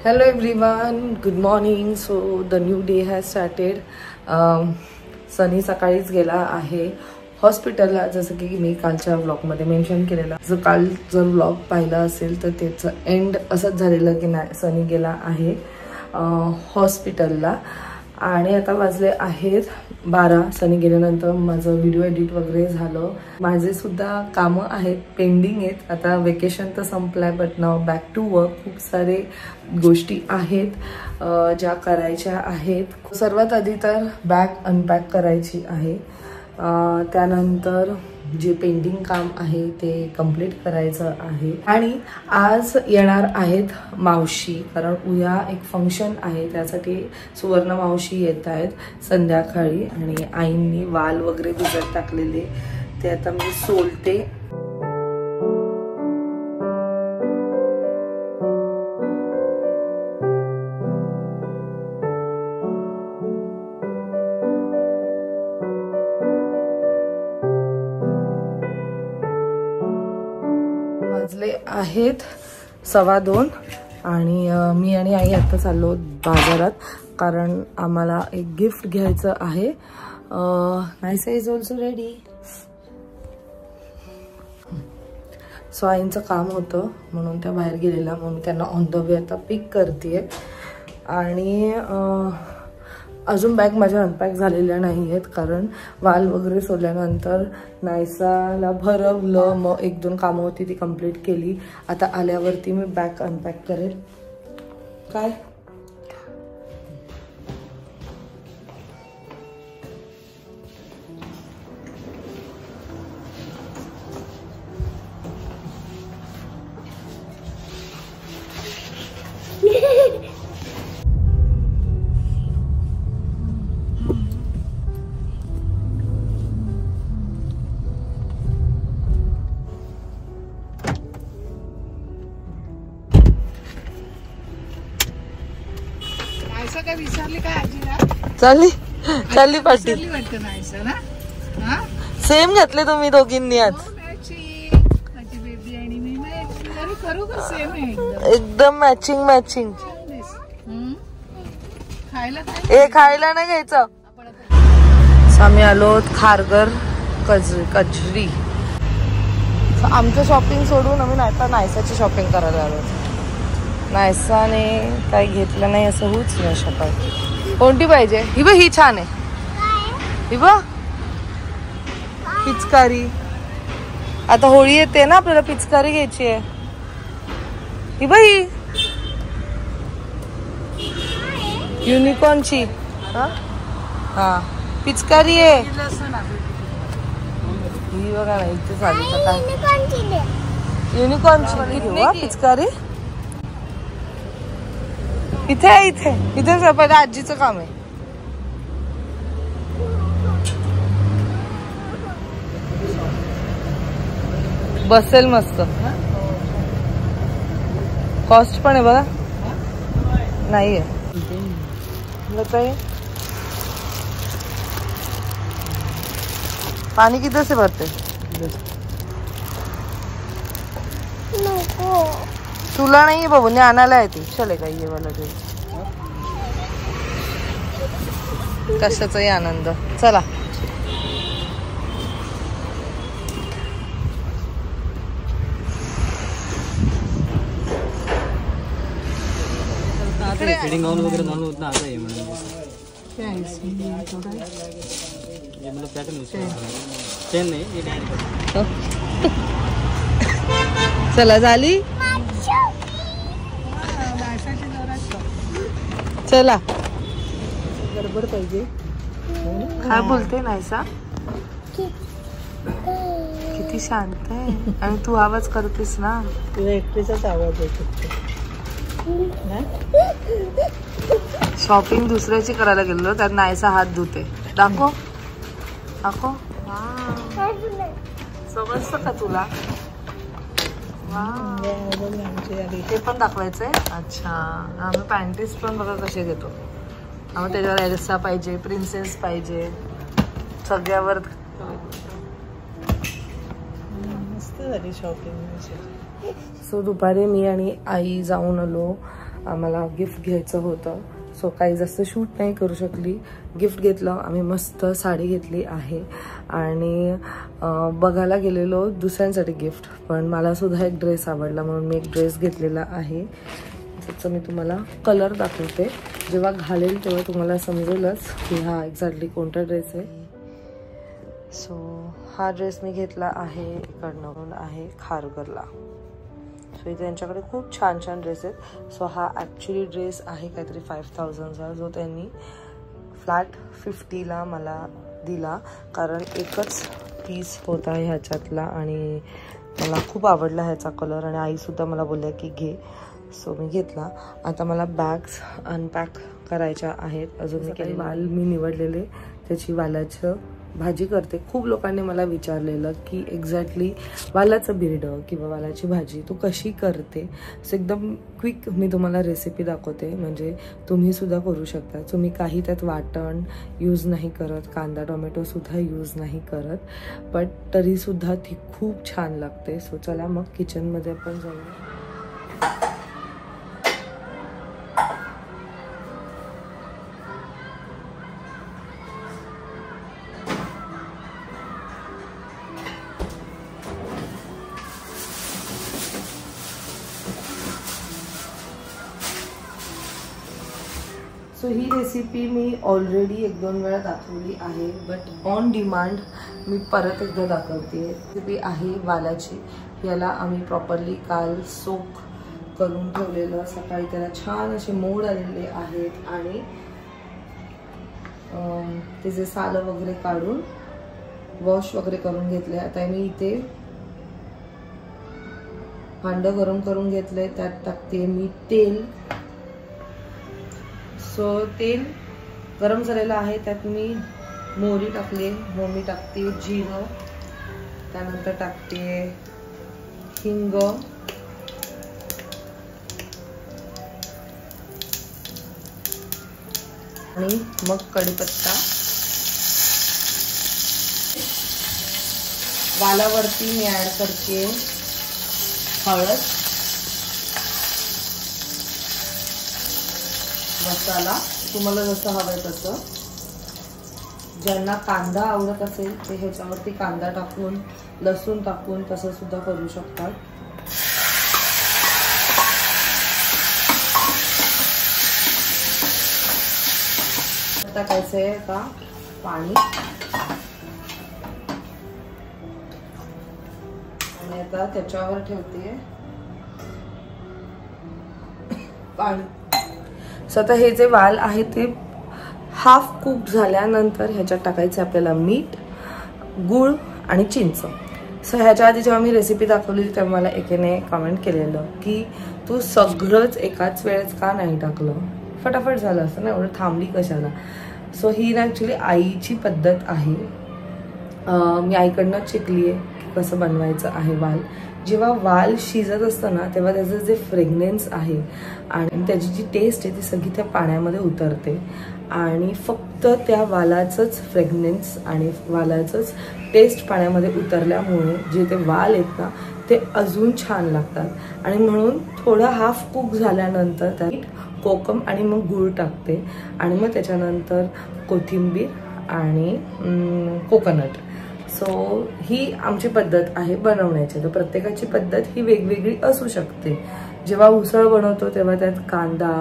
Hello everyone, good morning. So the new day has started. सनी सकाळीच गेला आहे हॉस्पिटलला, जसं की मी कालच्या व्लॉगमध्ये मेन्शन केलेलं. जर काल जर व्लॉग पाहिला असेल तर त्याचं एंड असंच झालेलं की नाही, सनी गेला आहे हॉस्पिटलला. आणि आता वाजले आहेत 12. सनी गेल्यानंतर माझं व्हिडिओ एडिट वगैरे झालं. माझे सुद्धा कामं आहेत, पेंडिंग आहेत. आता वेकेशन तर संपलाय, but now back to work. खूप सारे गोष्टी आहेत ज्या करायच्या आहेत. सर्वात आधी तर बॅग अनपॅक करायची आहे, त्यानंतर जे पेंडिंग काम आहे ते कंप्लीट करायचं आहे. आणि आज येणार आहेत मावशी, कारण उद्या एक फंक्शन आहे, त्यासाठी सुवर्ण मावशी येत आहेत संध्याकाळी. आणि आईंनी वाल वगैरे भिजत टाकलेले ते आता मी सोलते. वाजले आहेत 2:15 आणि मी आणि आई आता चाललो बाजारात, कारण आम्हाला एक गिफ्ट घ्यायचं आहे. Naisa is also ready. So आईंचं काम होतं म्हणून त्या बाहेर गेलेला, मग मी त्यांना ऑन द वे आता पिक करते. आणि अजून बॅग माझ्या अनपॅक झालेल्या नाही आहेत, कारण वाल वगैरे सोडल्यानंतर नायसाला भरवलं, मग 1-2 कामं होती ती कंप्लीट केली. आता आल्यावरती मी बॅग अनपॅक करेल. काय विसरली काय आजीला? चालली पार्टी. सेम घातले तुम्ही दोघींनी आज. एकदम मॅचिंग. खायला नाही घ्यायचं. आम्ही आलो खारघर कचरी. आमचं शॉपिंग सोडून आम्ही आता नायसाची शॉपिंग करायला आलो. नायसाने काही घेतलं नाही असं होऊच नाही शकत. कोणती पाहिजे? ही बघ, ही छान आहे. ही बघ, पिचकारी. आता होळी येते ना, आपल्याला पिचकारी घ्यायची आहे. ही बघ, ही युनिकॉर्नची. हा पिचकारी आहे ही बघा ना, इथे चालू युनिकॉर्नची पिचकारी. इथे पहिलं आजीचं काम आहे. बसेल मस्त. कॉस्ट पण आहे बघा. नाहीये पाणी किती से भरते? तुला नाही बाबूने आणायला येते. चले काय ये वाला ते कशाचाही आनंद. चला फिटिंग गाउन वगैरह मालूम उतना आता है मैडम. क्या है इसमें? ये मतलब पैटर्न चेन नहीं ये डायरेक्ट. चला झाली. चला गडबड पाहिजे. काय बोलते नायसा? किती शांत आहे. आणि तू आवाज करतेस ना, तुझ्या एकटीचाच आवाज येतो. शॉपिंग दुसऱ्याची करायला गेलो, त्यात नायसा हात धुते. दाखव समजतं का तुला? ते पण दाखवायचंय. अच्छा, आम्ही पॅन्टीज पण बघा कसे घेतो. आम्ही त्याच्यावर एल्सा पाहिजे, प्रिन्सेस पाहिजे, सगळ्यावर मस्त झाली शॉपिंग. सो दुपारी मी आणि आई जाऊन आलो आम्हाला गिफ्ट घ्यायचं होतं. सो काही जास्त शूट नाही करू शकली. गिफ्ट घेतलं आम्ही, मस्त साडी घेतली आहे आणि बघायला गेलेलो दुसऱ्यांसाठी गिफ्ट, पण मला सुद्धा एक ड्रेस आवडला म्हणून मी एक ड्रेस घेतलेला आहे. त्याचं मी तुम्हाला कलर दाखवते, जेव्हा घालेल तेव्हा तुम्हाला समजेलच की हा एक्झॅक्टली कोणता ड्रेस आहे. सो हा ड्रेस मी घेतला आहे इकडनं आहे खारघरला. सो इथे त्यांच्याकडे खूप छान छान ड्रेस आहेत. सो हा ॲक्च्युली ड्रेस आहे काहीतरी 5000चा, जो त्यांनी फ्लॅट 50ला मला दिला, कारण एकच पीस होता ह्याच्यातला आणि मला खूप आवडला ह्याचा कलर आणि आईसुद्धा मला बोलल्या की घे. सो मी घेतला. आता मला बॅग्स अनपॅक करायच्या आहेत. अजून मी काही वाल मी निवडलेले, त्याची वालाचं भाजी करते. खूप लोकांनी मला विचारलेलं की एक्झॅक्टली वालाचं बिरडं किंवा वालाची भाजी तू कशी करते. सो एकदम क्विक मी तुम्हाला रेसिपी दाखवते, म्हणजे तुम्ही सुद्धा करू शकता. तुम्ही काही त्यात वाटण यूज नाही करत, कांदा टोमॅटोसुद्धा यूज नाही करत, बट तरीसुद्धा ती खूप छान लागते. सो चला मग किचनमध्ये आपण जाऊया. सो ही रेसिपी मी ऑलरेडी 1-2 वेळा दाखवली आहे, बट ऑन डिमांड मी परत एकदा दाखवते. रेसिपी आहे वालाची. याला आम्ही प्रॉपरली काल सोक करून ठेवलेलं. सकाळी त्याला छान असे मोड आलेले आहेत आणि त्याचे सालं वगैरे काढून वॉश वगैरे करून घेतले. आता मी इथे भांडं गरम करून घेतलंय, त्यात टाकते मी तेल. सो तेल गरम झालेलं आहे, त्यात मी मोहरी टाकले, मग मी टाकते जिरं, त्यानंतर टाकते हिंग, आणि मग कढीपत्ता. वालावरती मी ऍड करते हळद, मसाला तुम्हाला जसं हवंय तसं. ज्यांना कांदा आवडत असेल ते ह्याच्यावरती कांदा टाकून लसूण टाकून तसं सुद्धा करू शकतात. टाकायचंय का पाणी, आणि आता त्याच्यावर ठेवते पाणी. सो आता हे जे वाल आहे ते हाफ कुक झाल्यानंतर ह्याच्यात टाकायचं आपल्याला मीठ, गूळ आणि चिंच. सो ह्याच्या आधी जेव्हा मी रेसिपी दाखवली तेव्हा मला एकेने कमेंट केलेलं की तू सगळंच एकाच वेळेस का नाही टाकलं, फटाफट झालं असतं ना, एवढं थांबली कशाला. सो ही ॲक्च्युली आईची पद्धत आहे. मी आईकडनं शिकली आहे की कसं बनवायचं आहे वाल. जेव्हा वाल शिजत असतं ना तेव्हा त्याचं जे फ्रेग्रन्स आहे आणि त्याची जी टेस्ट आहे ती सगळी त्या पाण्यामध्ये उतरते आणि फक्त त्या वालाचंच फ्रेग्रन्स आणि वालाचंच टेस्ट पाण्यामध्ये उतरल्यामुळे जे ते वाल आहेत ना ते अजून छान लागतात. आणि म्हणून थोडं हाफ कुक झाल्यानंतर त्यात कोकम आणि मग गूळ टाकते आणि मग त्याच्यानंतर कोथिंबीर आणि कोकोनट. सो ही आमची पद्धत आहे बनवण्याची. तर प्रत्येकाची पद्धत ही वेगवेगळी असू शकते. जेव्हा उसळ बनवतो तेव्हा त्यात कांदा,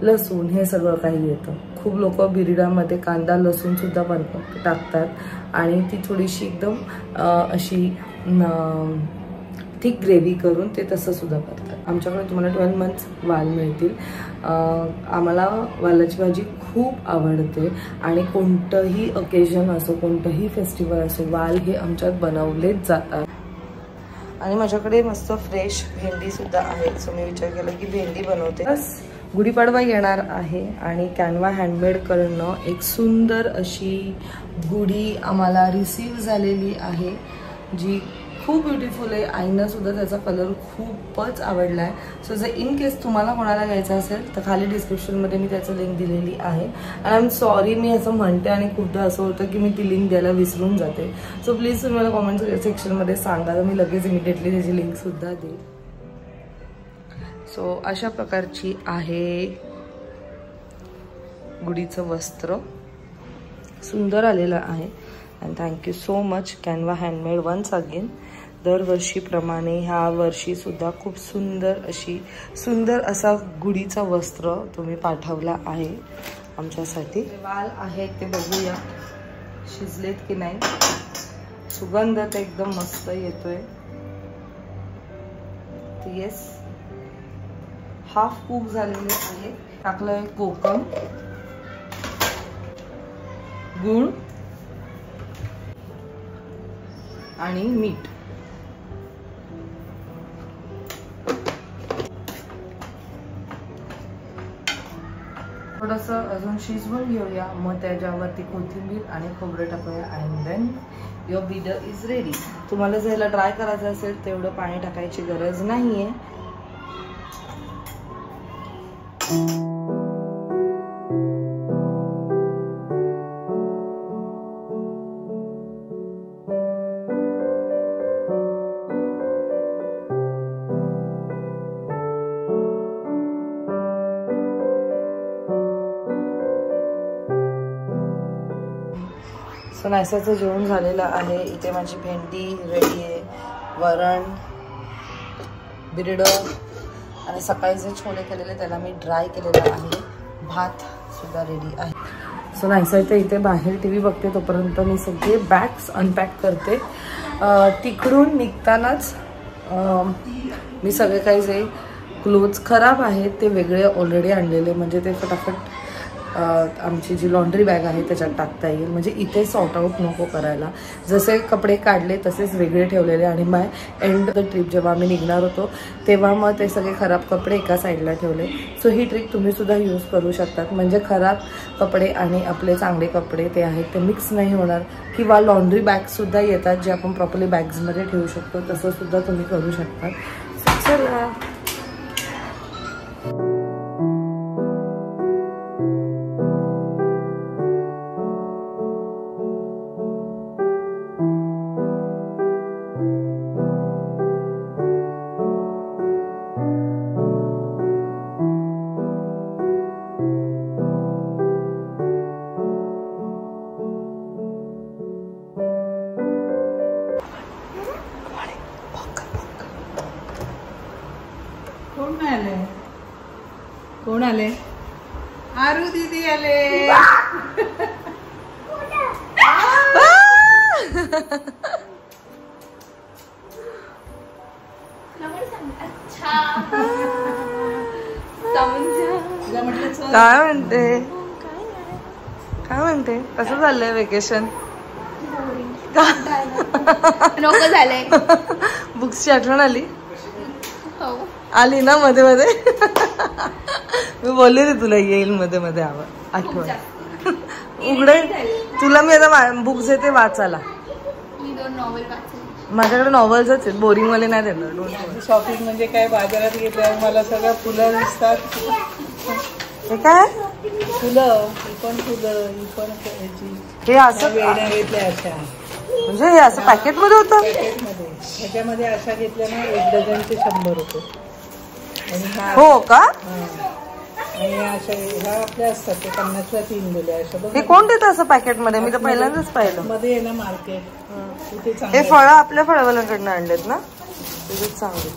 लसूण हे सगळं काही येतं. खूप लोक बिरडामध्ये कांदा लसूण सुद्धा टाकतात आणि ती थोडीशी एकदम अशी थिक ग्रेव्ही करून ते तसं सुद्धा करतात. आमच्याकडे तुम्हाला 12 मंथ्स वाल मिळतील. आम्हाला वालाची भाजी खूप आवडते आणि कोणतंही ओकेजन असो, कोणतंही फेस्टिवल असो, वाल हे आमच्यात बनवलेच जातात. आणि माझ्याकडे मस्त फ्रेश भेंडी सुद्धा आहे. सो मी विचार केला की भेंडी बनवते. बस गुढीपाडवा येणार आहे आणि कॅनवा हँडमेड करणं एक सुंदर अशी गुढी आम्हाला रिसीव झालेली आहे, जी खूप ब्युटिफुल आहे. आईनं सुद्धा त्याचा कलर खूपच आवडला आहे. सो जर इन केस तुम्हाला कोणाला घ्यायचं असेल तर खाली डिस्क्रिप्शनमध्ये मी त्याचं लिंक दिलेली आहे. आणि आय एम सॉरी मी असं म्हणते आणि खूपदा असं होतं की मी ती लिंक द्यायला विसरून जाते. सो प्लीज तुम्ही मला कॉमेंट सेक्शनमध्ये सांगा, तर मी लगेच इमिडिएटली त्याची लिंकसुद्धा देईन. सो अशा प्रकारची आहे गुढीचं वस्त्र. सुंदर आलेलं आहे. And thank you so much Canva handmade once again. दरवर्षीप्रमाणे ह्या वर्षी सुद्धा खूप सुंदर असा गुढीचा वस्त्र तुम्ही पाठवला आहे आमच्यासाठी. वाल आहेत ते बघूया शिजलेत की नाही. सुगंध तर एकदम मस्त येतोय. येस, हाफ कुक झालेले आहे. टाकलंय कोकम, गुळ आणि मीठ. थोडंसं अजून शिजवून घेऊया. मग त्याच्यावरती कोथिंबीर आणि खोबरं टाकूया. And then your beater is ready. तुम्हाला जर ह्याला ड्राय करायचं असेल तेवढं पाणी टाकायची गरज नाहीये. सो नाश्त्याचं जेवण झालेलं आहे. इथे माझी भेंडी रेडी आहे, वरण, बिरडं आणि सकाळी जे छोले केलेले त्याला मी ड्राय केलेलं आहे. भात सुद्धा रेडी आहे. सो नाश्त्याच्या इथे बाहेर टी व्ही बघते तोपर्यंत मी सगळे बॅग्स अनपॅक करते. तिकडून निघतानाच मी सगळे काही जे क्लोथ्स खराब आहेत ते वेगळे ऑलरेडी आणलेले, म्हणजे ते फटाफट आमची जी लॉन्ड्री बॅग आहे त्याच्यात टाकता येईल. म्हणजे इथे सॉर्ट आउट नको करायला. जसे कपडे काढले तसेच वेगळे ठेवलेले. आणि बाय एंड द ट्रिप जेव्हा आम्ही निघणार होतो तेव्हा मग ते सगळे खराब कपडे एका साईडला ठेवले. सो ही ट्रिक तुम्ही सुद्धा यूज करू शकतात. म्हणजे खराब कपडे आणि आपले चांगले कपडे ते आहेत ते मिक्स नाही होणार. किंवा लॉन्ड्री बॅग्ससुद्धा येतात जे आपण प्रॉपरली बॅग्समध्ये ठेवू शकतो. तसं सुद्धा तुम्ही करू शकता. चला कोण आले? आरू दीदी आले. काय म्हणते कसं चाललंय वेकेशन? नको झालंय. बुक्सची आठवण आली? आली ना मध्ये मध्ये. मी बोलले रे तुला येईल मध्ये मध्ये आठवण. उघडे तुला मी आता बुक्स देते वाचायला. माझ्याकडे नॉव्हल्सच आहेत. बोरिंग वाले नाही देणार. शॉपिंग म्हणजे काय, बाजारात गेल्यावर मला सगळं फुलं दिसतात. हे काय फुलं, ही पण फुलं, ही पण हे असं वेण्या घेतल्या अशा. म्हणजे हे असं पॅकेट मध्ये होतं. पॅकेटमध्ये ह्याच्यामध्ये अशा घेतल्या ना 1 डझनचे 100 रुपये. हो का? आणि अशा ह्या आपल्या असतात ते 50ला 3 दिले अशा. हे कोण देतं असं पॅकेट मध्ये? मी तर पहिल्यांदाच पाहिलं. मध्ये आहे ना मार्केट. हे फळं आपल्या फळवाल्यांकडनं आणलेत ना? तिथे चांगले.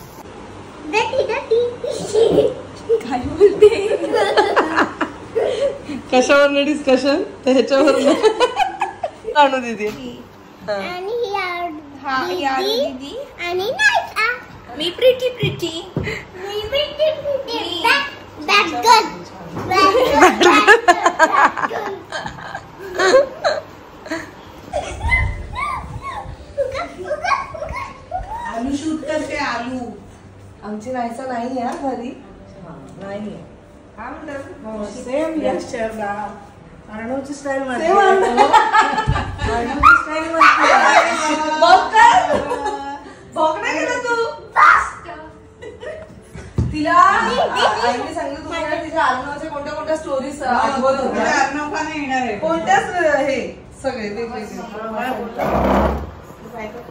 काय बोलते? कशावर डिस्कशन? ह्याच्यावर आणू दीदी. आणि मी प्रिटी आलू शूट करते. आलू आमची नाहीचा नाही आहे घरी. नाही काय म्हणतात? सेम यशला अर्णवची स्टाईल मध्ये. तिला आईने सांगितलं तुम्हाला तिच्या अर्णवच्या कोणत्या कोणत्या स्टोरीज आठवत होत्या. अर्णव का नाही येणार आहे? कोणत्याच हे सगळे वेगवेगळे.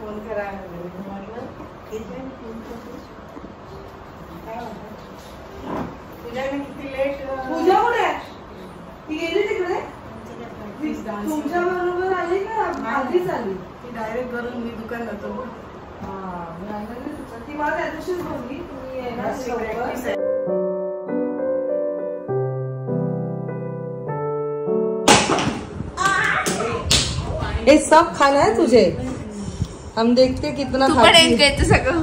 फोन करा. पूजाने किती लेट पूजा कुठे आहे? ती गेली तिकडे तुमच्या बरोबर आली का आधीच आली? ती डायरेक्ट घरून मी दुकान जातो. मी आनंदी होतो. ती मला त्या दिवशीच बोलली तुम्ही येणार अशी लवकर. practice आहे. ये सब खाना है तुझे? हम देखते कितना तू पण खाती एक है. घ्यायचं सगळं.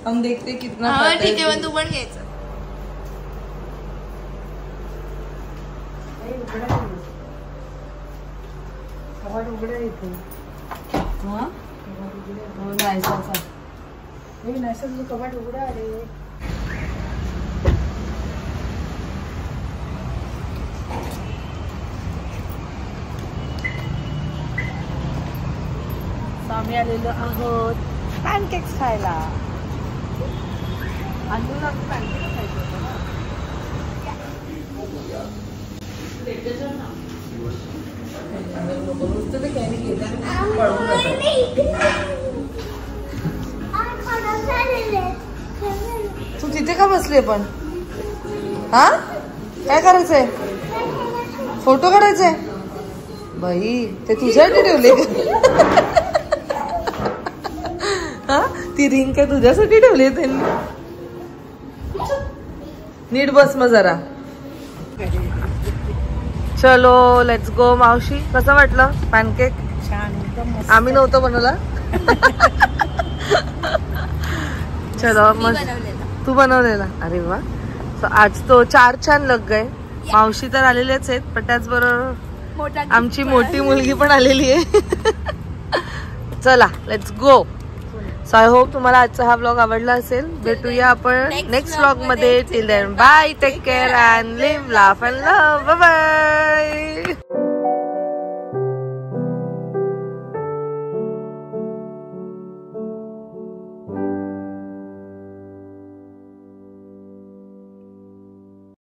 हम देखते कितना हा खाते ठीक आहे है मग तू पण घ्यायचं. कपाट उघडं आहे इथे. हा? हो, नाही सासा. हे नसेल तू कपाट उघडं आहे. आम्ही आलेलो आहोत पॅनकेक्स खायला. अंजूला पॅनकेक खायचं होतं ना. नुसतं ते काही नाही घेतात, पळून जातात. तू तिथे का बसली पण? हा काय करायचंय? फोटो काढायचंय? बाई ते तुझ्यासाठी ठेवले का? हा ती रिंग काय तुझ्यासाठी ठेवली त्यांनी? नीट बस मग जरा. चलो लेट्स गो. मावशी कसं वाटलं पॅनकेक? छान एकदम मस्त. आम्ही नव्हतो बनवला. चलो मी मस्त. बनवलेलं. तू बनवलेला? अरे वा. आज तो 4 छान लग गए. मावशी तर आलेलेच आहेत पण त्याचबरोबर मोठा आमची मोठी मुलगी पण आलेली आहे. चला let's go. So I hope तुम्हाला आजचा हा ब्लॉग आवडला असेल. भेटूया आपण नेक्स्ट ब्लॉग मध्ये. Till then bye, take care and live, laugh and love. Bye bye.